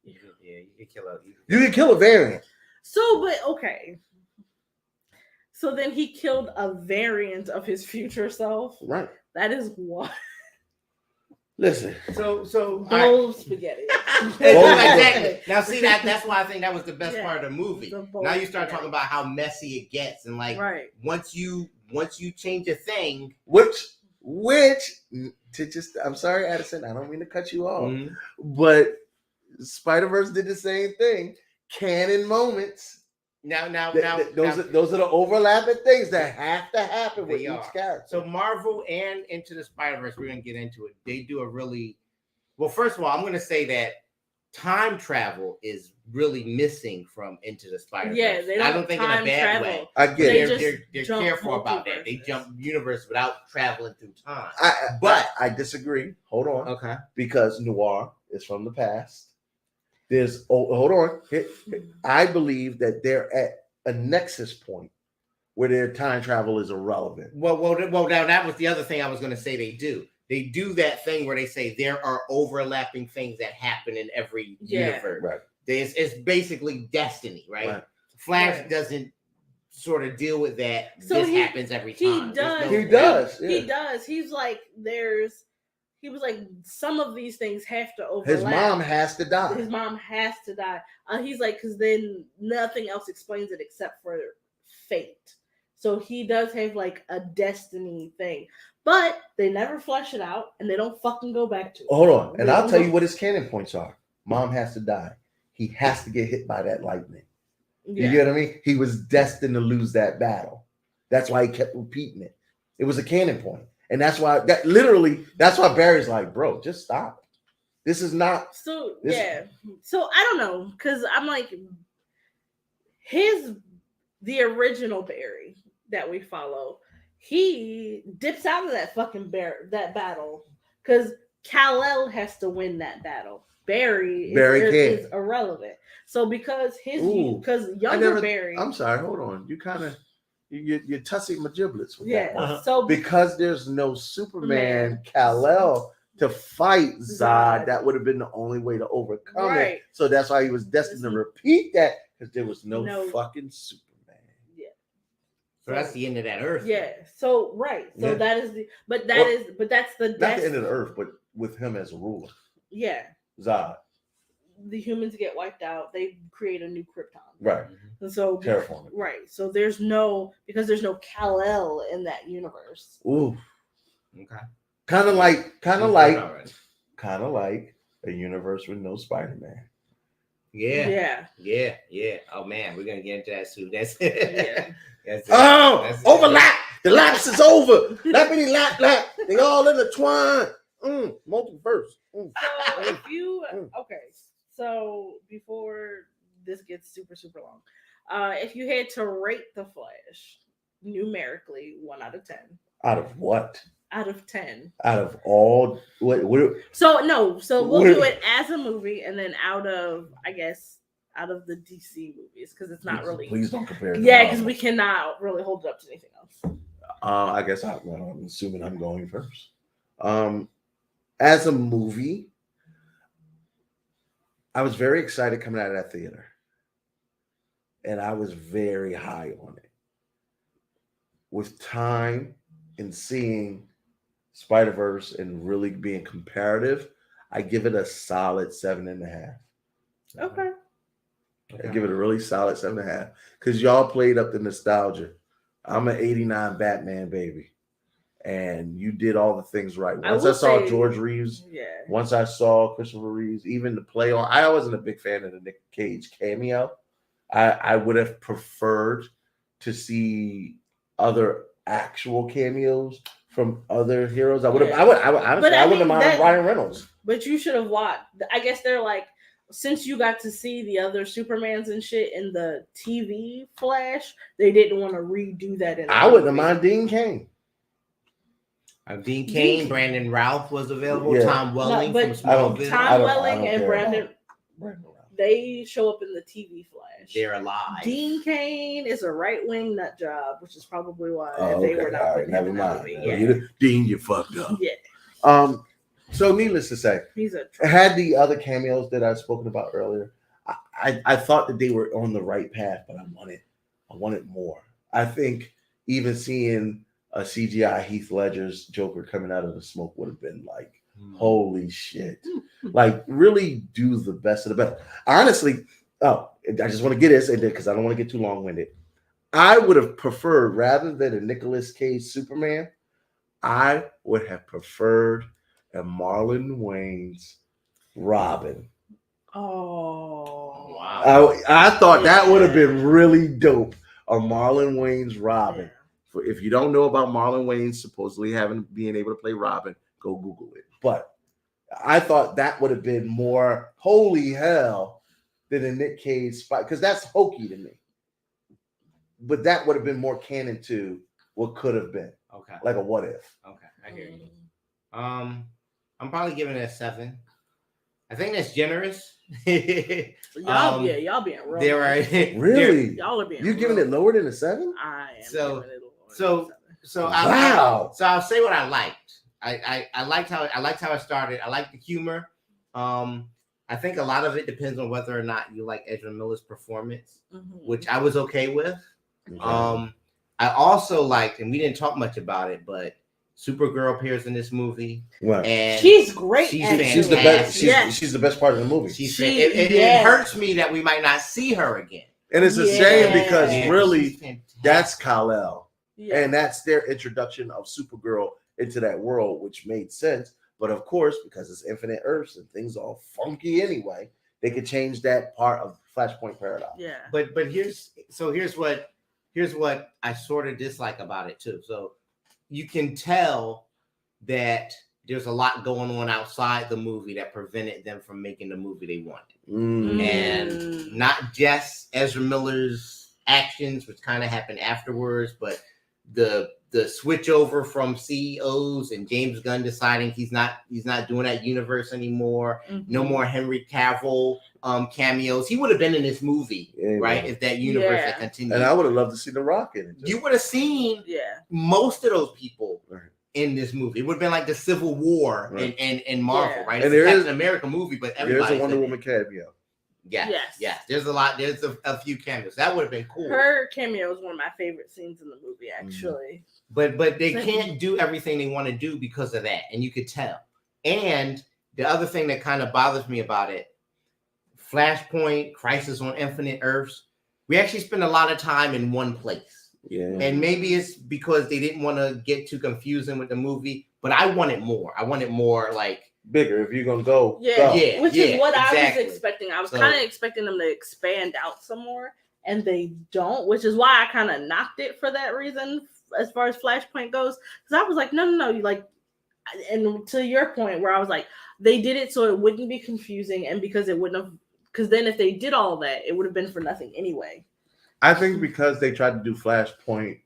Yeah, you could kill a. You could kill a variant. So, but okay. So then he killed a variant of his future self. Right. That is what. Listen. So Bowl of spaghetti. exactly. Now see that's why I think that was the best Yeah, part of the movie. the bowl Now you of start spaghetti. talking about how messy it gets, and like Right. once you change a thing, Which to just I'm sorry, Addison, I don't mean to cut you off, Mhm. but Spider-Verse did the same thing. Canon moments. now Those are the overlapping things that have to happen with They each are. character. So Marvel and Into the Spider-Verse, we're gonna get into it. They do a really well. First of all, I'm gonna say that time travel is really missing from Into the Spider-Verse. Yeah, they don't. I don't think in a time bad travel. way. I get They it. just They're jump careful about that. They multiverses. jump universe without traveling through time. But I disagree. Hold on. Okay. Because Noir is from the past. Hold on. I believe that they're at a nexus point where their time travel is irrelevant. Well, now that was the other thing I was going to say. They do that thing where they say there are overlapping things that happen in every universe. Right. It's basically destiny, right? Flash Right. doesn't sort of deal with that. So this he- happens every he time. does. He does. He Yeah. does. He was like, some of these things have to overlap. His mom has to die. His mom has to die. He's like, because then nothing else explains it except for fate. So he does have like a destiny thing, but they never flesh it out, and they don't fucking go back to it. Hold on. And They I'll don't tell go- you what his canon points are. Mom has to die. He has to get hit by that lightning. You Yeah. get what I mean? He was destined to lose that battle. That's why he kept repeating it. It was a canon point. And that's why Barry's like, bro, just stop. This is not. So This- yeah. So I don't know, because I'm like, the original Barry that we follow, he dips out of that fucking that battle because Kal-El has to win that battle. Barry is irrelevant. So because younger Barry. I'm sorry, hold on. You kind of you're tussing my giblets with Yeah. that one. So Because there's no Superman Kal-El to fight Zod, that would have been the only way to overcome Right. it. So that's why he was destined to repeat that, because there was no fucking Superman. So that's the end of that Earth. Yeah. So right. So Yeah. that is that's the Not the end of the Earth, but with him as a ruler. Yeah. Zod. The humans get wiped out. They create a new Krypton. Right. And so Terraforming. Right. So there's no Kal-El in that universe. Ooh. Okay. Kind of like Alright. a universe with no Spider-Man. Yeah. Yeah. Oh man, we're gonna get into that soon. That's Yeah. That's Overlap. The lapse is over. Lappity lap. They all intertwined. Multiverse. So if you so before this gets super, super long, if you had to rate the Flash numerically, 1 out of 10. Out of what? Out of 10. Out of all what So we'll What- do it as a movie, and then out of the DC movies, because it's not really. Please don't compare it to Yeah, because Marvel. we cannot really hold it up to anything else. I guess I'm assuming I'm going first. As a movie, I was very excited coming out of that theater. And I was very high on it. With time and seeing Spider-Verse and really being comparative, I give it a solid 7.5. Okay. I give it a really solid 7.5. Because y'all played up the nostalgia. I'm an 89 Batman baby. And you did all the things right. Once I saw George Reeves, once I saw Christopher Reeves, even the play on, I wasn't a big fan of the Nick Cage cameo. I would have preferred to see other actual cameos from other heroes. I would have honestly, I wouldn't have minded Ryan Reynolds. But you should have watched. I guess they're like, since you got to see the other Supermans and shit in the TV Flash, they didn't want to redo that in the I wouldn't have movie. mind Dean Cain. Dean Cain, Brandon Ralph was available. Yeah. Tom Welling but from I don't- Smallville. Tom I don't Welling and care Brandon, they show up in the TV Flash. They're alive. Dean Cain is a right-wing nut job, which is probably why Oh, they okay. were not All right, putting him never in that mind. movie. Dean, you fucked up. Yeah, So needless to say, he's a had the other cameos that I've spoken about earlier, I thought that they were on the right path, but I wanted more. I think even seeing a CGI Heath Ledger's Joker coming out of the smoke would have been like, holy shit. Like, really do the best of the best. Honestly, I just want to get this in there because I don't want to get too long-winded. I would have preferred, rather than a Nicolas Cage Superman, I would have preferred a Marlon Wayans Robin. Oh wow. I thought that would have been really dope. A Marlon Wayans Robin. If you don't know about Marlon Wayans supposedly being able to play Robin, go Google it. But I thought that would have been more holy hell than a Nick Cage fight, because that's hokey to me. But that would have been more canon to what could have been, Okay. like a what if. Okay. I hear you. I'm probably giving it a 7. I think that's generous. Y'all being real. There are Really? Y'all are being. You giving it lower than a 7? I am. So- giving it lower so- than a 7. So Wow. I'll say what I liked. I liked how it started. I liked the humor. I think a lot of it depends on whether or not you like Ezra Miller's performance, which I was okay with. I also liked, and we didn't talk much about it, but Supergirl appears in this movie, Right. and She's great. She's at it. She's the best. Yes. She's the best part of the movie. It hurts me that we might not see her again. And it's a Yeah. shame because And really she's fantastic. that's Kal-El. Yeah. And that's their introduction of Supergirl into that world, which made sense. But of course, because it's infinite Earths and things are funky anyway, they could change that part of Flashpoint paradox. Yeah. But here's what I sort of dislike about it too. So you can tell that there's a lot going on outside the movie that prevented them from making the movie they wanted. And not just Ezra Miller's actions, which kind of happened afterwards, but the switch over from CEOs and James Gunn deciding he's not doing that universe anymore. No more Henry Cavill cameos. He would have been in this movie, right? If that universe had continued. And I would have loved to see The Rock in it. You would have seen most of those people in this movie. It would have been like the Civil War in Marvel, right? And It's there a is Captain America movie, but there's everybody's a Wonder in it. Woman cameo. Yes. There's a lot. There's a few cameos. That would have been cool. Her cameo is one of my favorite scenes in the movie, actually. But they can't do everything they want to do because of that, and you could tell. And the other thing that kind of bothers me about it, Flashpoint, Crisis on Infinite Earths, we actually spend a lot of time in one place. Yeah. And maybe it's because they didn't want to get too confusing with the movie, but I wanted more. I wanted more like Bigger if you're gonna go. Which is what I was expecting. I was kind of expecting them to expand out some more, and they don't, which is why I kind of knocked it for that reason as far as Flashpoint goes. Because I was like, no, you like, and to your point where I was like, they did it so it wouldn't be confusing, and because it wouldn't have, because then if they did all that, it would have been for nothing anyway. I think because they tried to do Flashpoint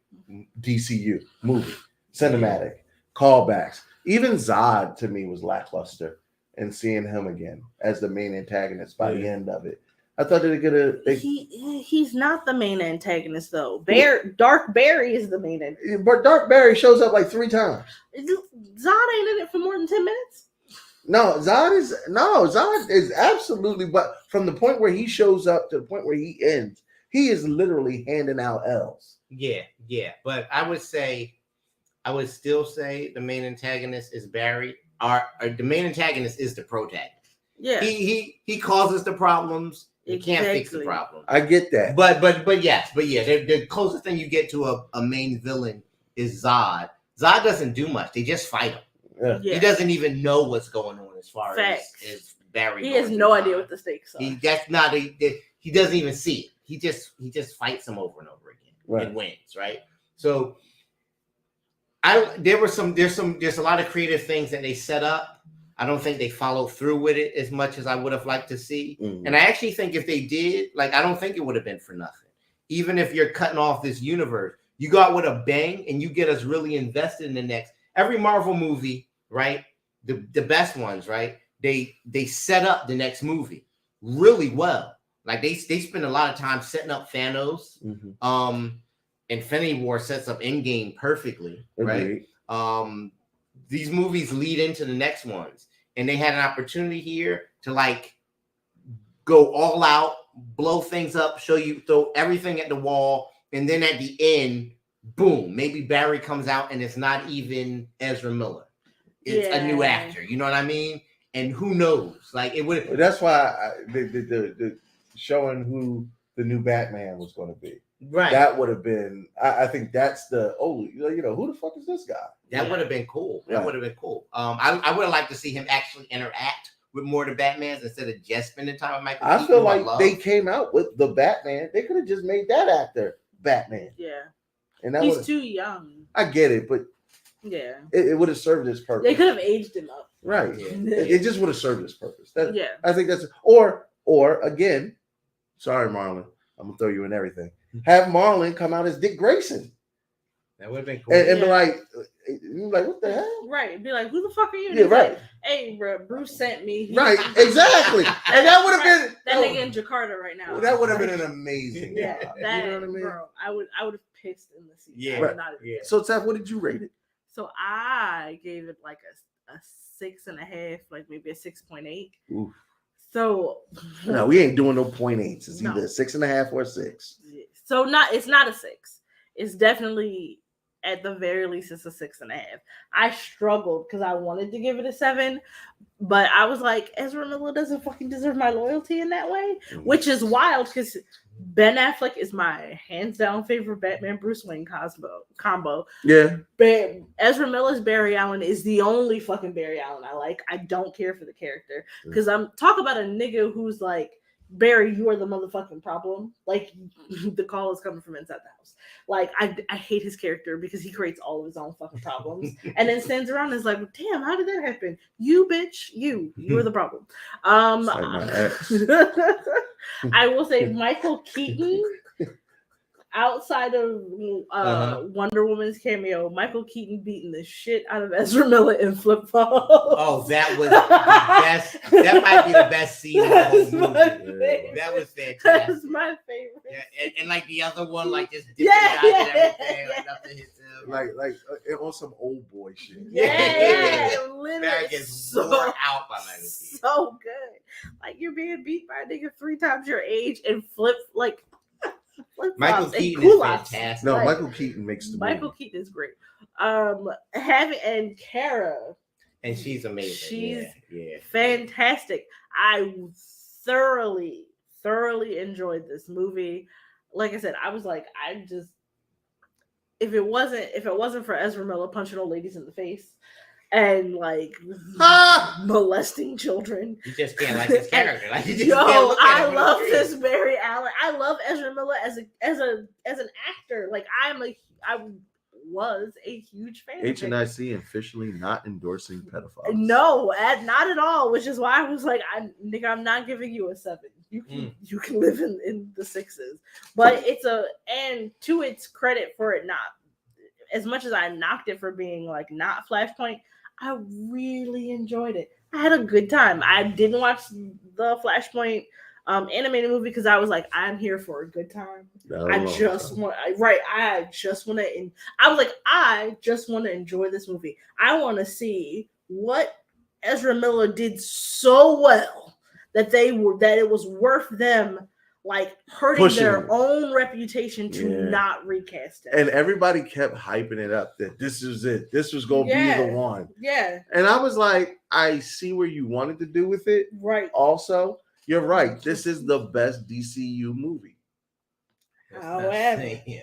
DCU movie, cinematic, callbacks. Even Zod to me was lackluster, and seeing him again as the main antagonist by the end of it. I thought they could have. He's not the main antagonist though. Dark Barry is the main antagonist. But Dark Barry shows up like 3 times. Zod ain't in it for more than 10 minutes. No, Zod is absolutely. But from the point where he shows up to the point where he ends, he is literally handing out L's. Yeah. But I would still say the main antagonist is Barry. Or the main antagonist is the protagonist. Yeah. He causes the problems. He can't fix the problem. I get that. But yeah. The closest thing you get to a main villain is Zod. Zod doesn't do much. They just fight him. Yeah. He doesn't even know what's going on as far as Barry. He has no idea what the stakes are. He doesn't even see it. He just fights him over and over again and wins, right? So there's a lot of creative things that they set up, I don't think they followed through with it as much as I would have liked to see. Mhm. And I actually think if they did, like, I don't think it would have been for nothing. Even if you're cutting off this universe, you go out with a bang and you get us really invested in the next. Every Marvel movie, right? The best ones, right? They set up the next movie really well. Like they spend a lot of time setting up Thanos. Mhm. Infinity War sets up Endgame perfectly, right? Agreed. These movies lead into the next ones, and they had an opportunity here to like go all out, blow things up, throw everything at the wall, and then at the end, boom, maybe Barry comes out and it's not even Ezra Miller. It's a new actor. You know what I mean? And who knows? Like it would. That's why the showing who the new Batman was going to be. Right. That would have been. I think that's the who the fuck is this guy? That would have been cool. That would have been cool. I would have liked to see him actually interact with more of the Batmans instead of just spending time with Michael Keaton. I feel like they came out with the Batman. They could have just made that actor Batman. Yeah. And that he's too young. I get it, but yeah, it would have served its purpose. They could have aged him up. Right. Yeah. It just would have served its purpose. I think that's or again, sorry, Marlon, I'm gonna throw you in everything. Have Marlon come out as Dick Grayson. That would have been cool. And be like, what the hell? Right. Be like, who the fuck are you? Yeah, right. Like, hey, bro, Bruce sent me. Right, exactly. And that would have been that nigga in Jakarta right now. That would have been an amazing. Yeah, that, you know what I mean? Bro, I would have pissed in the seat. Yeah, right. Yeah. So, Tap, what did you rate it? So I gave it like a 6.5, like maybe a 6.8. Oof. So no, we ain't doing no 0.8s. It's either 6.5 or 6. So it's not a 6. It's definitely at the very least it's a 6.5. I struggled because I wanted to give it a 7, but I was like, Ezra Miller doesn't fucking deserve my loyalty in that way, which is wild because Ben Affleck is my hands down favorite Batman Bruce Wayne combo. Yeah. But Ezra Miller's Barry Allen is the only fucking Barry Allen I like. I don't care for the character because I'm talking about a nigga who's like, Barry, you are the motherfucking problem. Like the call is coming from inside the house. Like I hate his character because he creates all of his own fucking problems and then stands around and is like, damn, how did that happen? You bitch, you're the problem. I will say Michael Keaton, outside of Wonder Woman's cameo, Michael Keaton beating the shit out of Ezra Miller in Flip Flops. Oh, that was the best. That might be the best scene in the whole movie. That was fantastic. That's my favorite. Yeah, and like the other one, like just dipping out and everything, like nothing hits him. Like on some old boy shit. Yeah, literally. That gets wore out by Michael Keaton. So good. Like you're being beat by a nigga 3 times your age and flip like. Michael Keaton is fantastic. No, Michael Keaton makes the Michael movie. Keaton is great. And Kara, and she's amazing. She's yeah. fantastic. I thoroughly enjoyed this movie. Like I said, I was like, if it wasn't for Ezra Miller punching old ladies in the face and like molesting children, you just can't like his character. Like, I love this Barry Allen. I love Ezra Miller as an actor. Like I was a huge fan. HNIC officially not endorsing pedophiles. No, not at all. Which is why I was like, I'm not giving you a 7. You can live in the 6s. But and to its credit for it not, as much as I knocked it for being like not Flashpoint, I really enjoyed it. I had a good time. I didn't watch the Flashpoint animated movie because I was like, I'm here for a good time. I just want to enjoy this movie. I want to see what Ezra Miller did so well that it was worth them like hurting their own reputation to not recast it. And everybody kept hyping it up that this is it. This was going to be the one. Yeah. And I was like, I see where you wanted to do with it. Right. Also, you're right. This is the best DCU movie. However, exactly.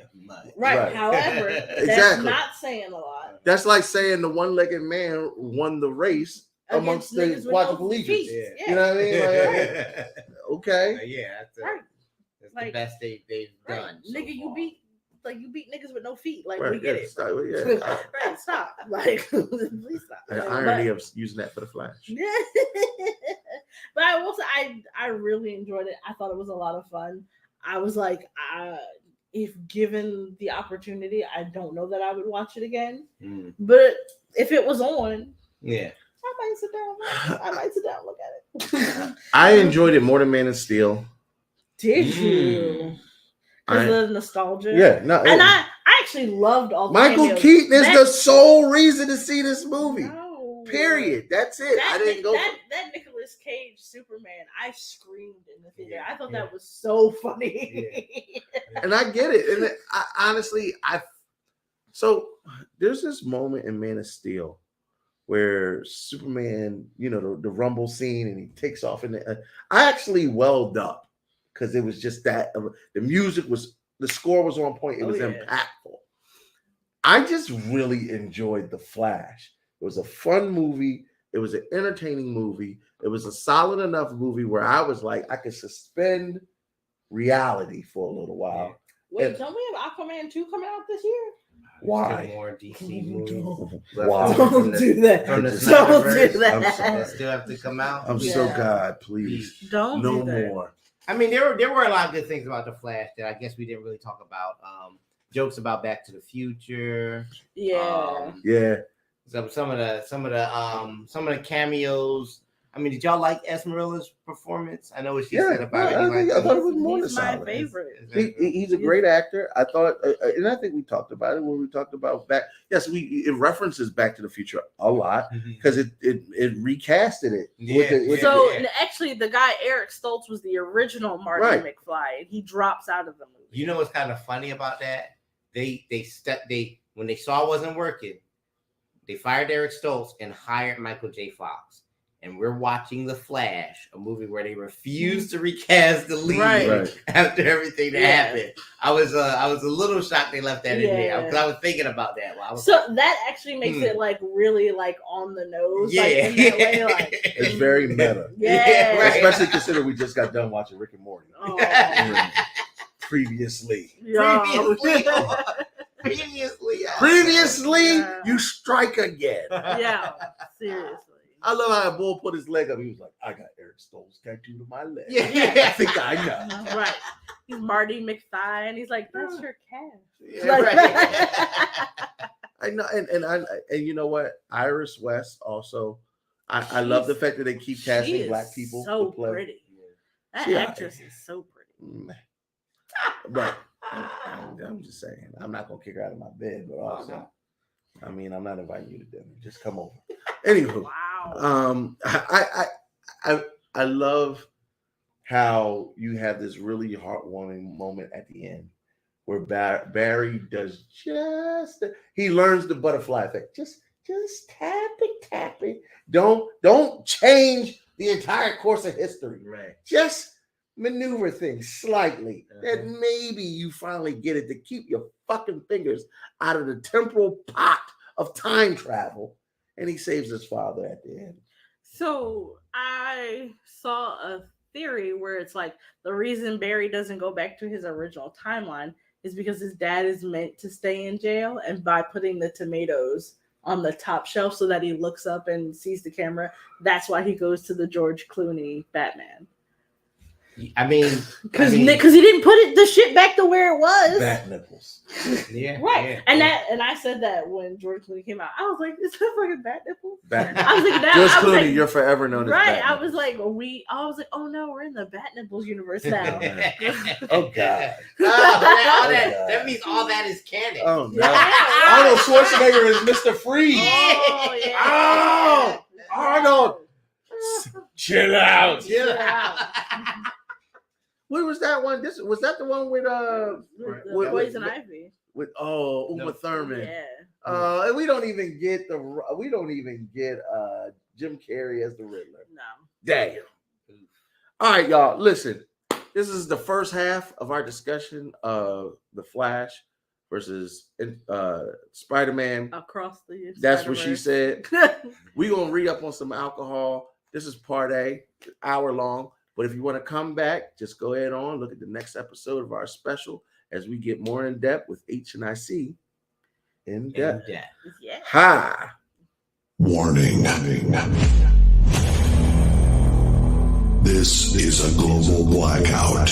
That's not saying a lot. That's like saying the one-legged man won the race amongst the quadriplegics. You know what I mean? Like, okay. That's the best they've done. Nigga, you beat niggas with no feet. Like we get it. Right. God, stop! Like, please stop. The irony of using that for the Flash. But I will say, I really enjoyed it. I thought it was a lot of fun. I was like, if given the opportunity, I don't know that I would watch it again. But if it was on, yeah, I might sit down. I might sit down and look at it. I enjoyed it more than Man of Steel. Did you? Because of the nostalgia. Yeah, no, and I actually loved all the Michael cameos. Keaton is the sole reason to see this movie. No. Period. That's it. I didn't go. That Nicolas Cage Superman. I screamed in the theater. I thought that was so funny. And I get it. And I honestly, so there's this moment in Man of Steel where Superman, you know, the rumble scene, and he takes off, and I actually welled up because it was just that the music was, the score was on point. It was impactful. I just really enjoyed The Flash. It was a fun movie. It was an entertaining movie. It was a solid enough movie where I was like, I could suspend reality for a little while. Wait, don't we have Aquaman 2 coming out this year? Why? More DC movies. Why? Don't do that. From the Don't SPIDERVERSE. do that. They still have to come out. I'm so God, please. Don't No do that. more. I mean, there were a lot of good things about The Flash that I guess we didn't really talk about. Jokes about Back to the Future. Yeah. Yeah. Some of the cameos. I mean, did y'all like Esmerilla's performance? I know what she said about it. I thought it was more than He's my solid. favorite. He's a great actor. I thought, and I think we talked about it when we talked about back. Yes, it references Back to the Future a lot because it recasted it. Actually, the guy Eric Stoltz was the original Marty McFly, and he drops out of the movie. You know what's kind of funny about that? They when they saw it wasn't working, they fired Eric Stoltz and hired Michael J. Fox. And we're watching The Flash, a movie where they refused to recast the lead after everything that happened. I was a little shocked they left that in there because I was thinking about that. That actually makes it like really like on the nose. Yeah, like, in that way, like, it's very meta. Yeah, right. Especially considering we just got done watching Rick and Morty. Oh. Previously, you strike again. Yeah, seriously. I love how a bull put his leg up. He was like, I got Eric Stoltz tattooed on my leg. Yeah. I think I know. Right. He's Marty McFly, and he's like, that's your cat. Yeah, Like, I know, and you know what? Iris West also. I love the fact that they keep casting black people so to play. Pretty. That actress is so pretty. But I'm just saying, I'm not gonna kick her out of my bed, but also, I mean, I'm not inviting you to dinner. Just come over. Anywho, wow. I love how you have this really heartwarming moment at the end where Barry does he learns the butterfly effect. Just tap it. Don't change the entire course of history. Right. Just maneuver things slightly that maybe you finally get it to keep your fucking fingers out of the temporal pot of time travel. And he saves his father at the end. So I saw a theory where it's like the reason Barry doesn't go back to his original timeline is because his dad is meant to stay in jail, and by putting the tomatoes on the top shelf so that he looks up and sees the camera, that's why he goes to the George Clooney Batman. I mean, because he didn't put the shit back to where it was. Bat nipples. Yeah, right. And I said that when George Clooney came out, I was like, "Is that fucking bat nipples?" I was like, "George Clooney, like, you're forever known as right." Bat I was like, "Oh no, we're in the Bat Nipples universe now." Oh God. That means all that is canon. Oh no. Arnold Schwarzenegger is Mr. Freeze. Oh yeah. Oh, Arnold. Chill out. What was that one? Was that the one with Poison Ivy? With Uma Thurman. Yeah. And we don't even get Jim Carrey as the Riddler. No. Damn. All right, y'all. Listen, this is the first half of our discussion of The Flash versus Spider-Man. Across the That's what she said. We're gonna read up on some alcohol. This is part A, hour long. But if you want to come back, just go ahead on, look at the next episode of our special as we get more in depth with Hnic in depth. Yeah. Ha! Warning. This is a global blackout.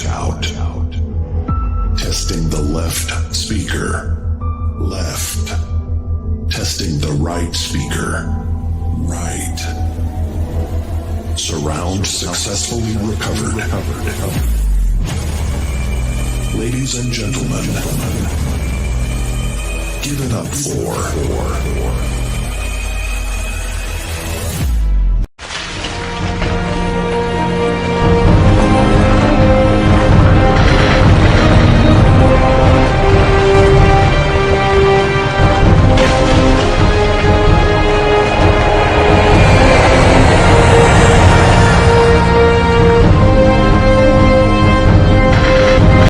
Testing the left speaker. Left. Testing the right speaker. Right. Surround successfully recovered. Ladies and gentlemen, give it up for